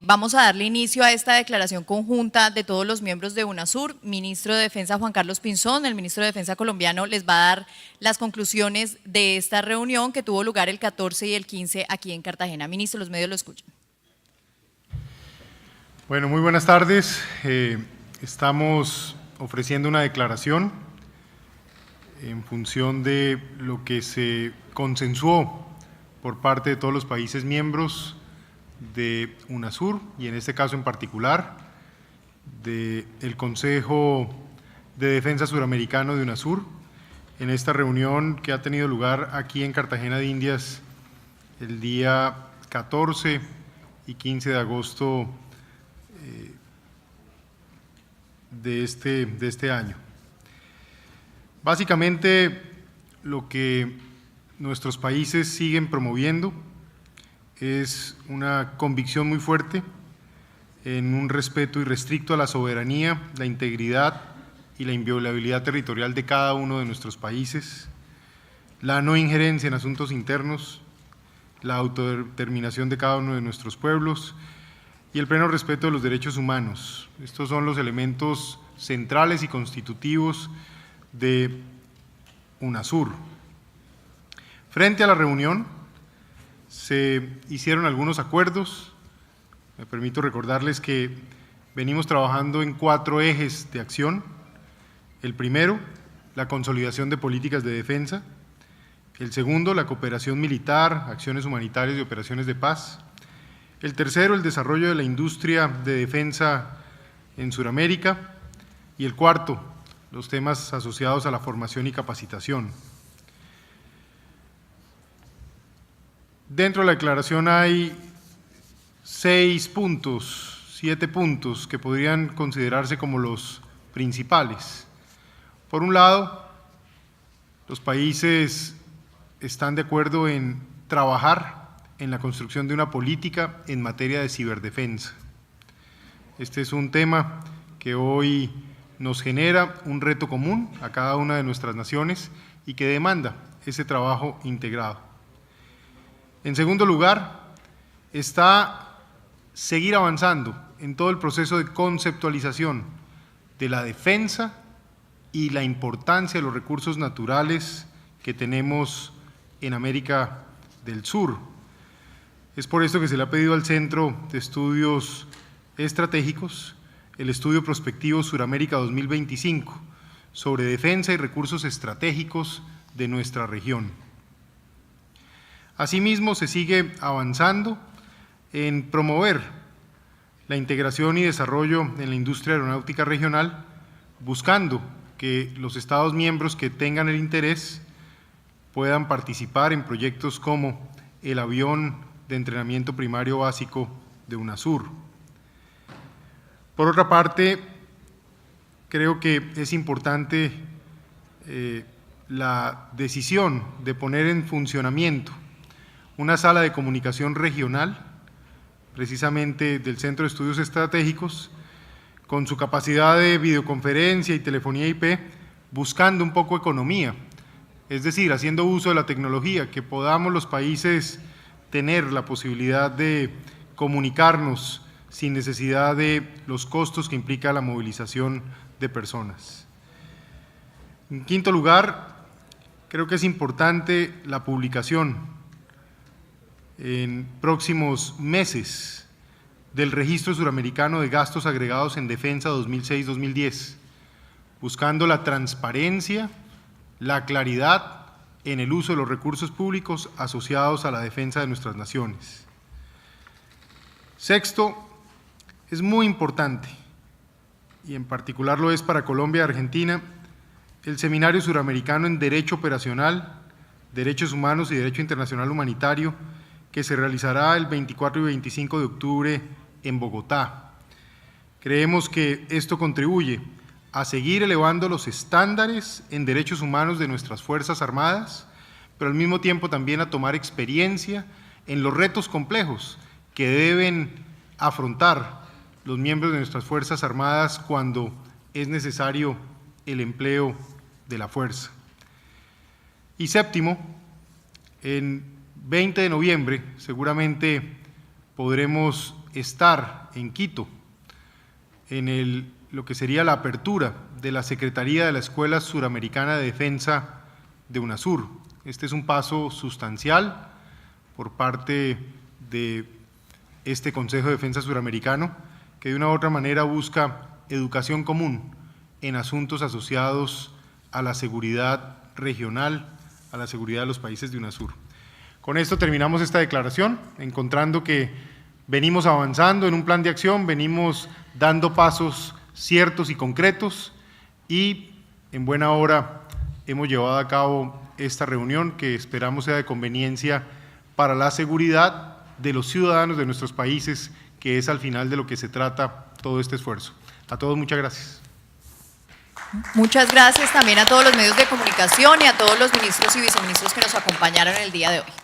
Vamos a darle inicio a esta declaración conjunta de todos los miembros de UNASUR. Ministro de Defensa Juan Carlos Pinzón, el ministro de Defensa colombiano, les va a dar las conclusiones de esta reunión que tuvo lugar el 14 y el 15 aquí en Cartagena. Ministro, los medios lo escuchan. Bueno, muy buenas tardes. Estamos ofreciendo una declaración en función de lo que se consensuó por parte de todos los países miembros de UNASUR y en este caso en particular del Consejo de Defensa Suramericano de UNASUR en esta reunión que ha tenido lugar aquí en Cartagena de Indias el día 14 y 15 de agosto de este año. Básicamente lo que nuestros países siguen promoviendo es una convicción muy fuerte en un respeto irrestricto a la soberanía, la integridad y la inviolabilidad territorial de cada uno de nuestros países, la no injerencia en asuntos internos, la autodeterminación de cada uno de nuestros pueblos y el pleno respeto de los derechos humanos. Estos son los elementos centrales y constitutivos de UNASUR. Frente a la reunión, se hicieron algunos acuerdos. Me permito recordarles que venimos trabajando en 4 ejes de acción. El primero, la consolidación de políticas de defensa. El segundo, la cooperación militar, acciones humanitarias y operaciones de paz. El tercero, el desarrollo de la industria de defensa en Sudamérica. Y el cuarto, los temas asociados a la formación y capacitación. Dentro de la declaración hay 7 puntos que podrían considerarse como los principales. Por un lado, los países están de acuerdo en trabajar en la construcción de una política en materia de ciberdefensa. Este es un tema que hoy nos genera un reto común a cada una de nuestras naciones y que demanda ese trabajo integrado. En segundo lugar, está seguir avanzando en todo el proceso de conceptualización de la defensa y la importancia de los recursos naturales que tenemos en América del Sur. Es por esto que se le ha pedido al Centro de Estudios Estratégicos el estudio prospectivo Suramérica 2025 sobre defensa y recursos estratégicos de nuestra región. Asimismo, se sigue avanzando en promover la integración y desarrollo en la industria aeronáutica regional, buscando que los Estados miembros que tengan el interés puedan participar en proyectos como el avión de entrenamiento primario básico de UNASUR. Por otra parte, creo que es importante la decisión de poner en funcionamiento una sala de comunicación regional, precisamente del Centro de Estudios Estratégicos, con su capacidad de videoconferencia y telefonía IP, buscando un poco economía, es decir, haciendo uso de la tecnología, que podamos los países tener la posibilidad de comunicarnos sin necesidad de los costos que implica la movilización de personas. En quinto lugar, creo que es importante la publicación en próximos meses del Registro Suramericano de Gastos Agregados en Defensa 2006-2010, buscando la transparencia, la claridad en el uso de los recursos públicos asociados a la defensa de nuestras naciones. Sexto, es muy importante, y en particular lo es para Colombia y Argentina, el Seminario Suramericano en Derecho Operacional, Derechos Humanos y Derecho Internacional Humanitario, que se realizará el 24 y 25 de octubre en Bogotá. Creemos que esto contribuye a seguir elevando los estándares en derechos humanos de nuestras Fuerzas Armadas, pero al mismo tiempo también a tomar experiencia en los retos complejos que deben afrontar los miembros de nuestras Fuerzas Armadas cuando es necesario el empleo de la fuerza. Y séptimo, en 20 de noviembre seguramente podremos estar en Quito en lo que sería la apertura de la Secretaría de la Escuela Suramericana de Defensa de UNASUR. Este es un paso sustancial por parte de este Consejo de Defensa Suramericano, que de una u otra manera busca educación común en asuntos asociados a la seguridad regional, a la seguridad de los países de UNASUR. Con esto terminamos esta declaración, encontrando que venimos avanzando en un plan de acción, venimos dando pasos ciertos y concretos y en buena hora hemos llevado a cabo esta reunión que esperamos sea de conveniencia para la seguridad de los ciudadanos de nuestros países, que es al final de lo que se trata todo este esfuerzo. A todos muchas gracias. Muchas gracias también a todos los medios de comunicación y a todos los ministros y viceministros que nos acompañaron el día de hoy.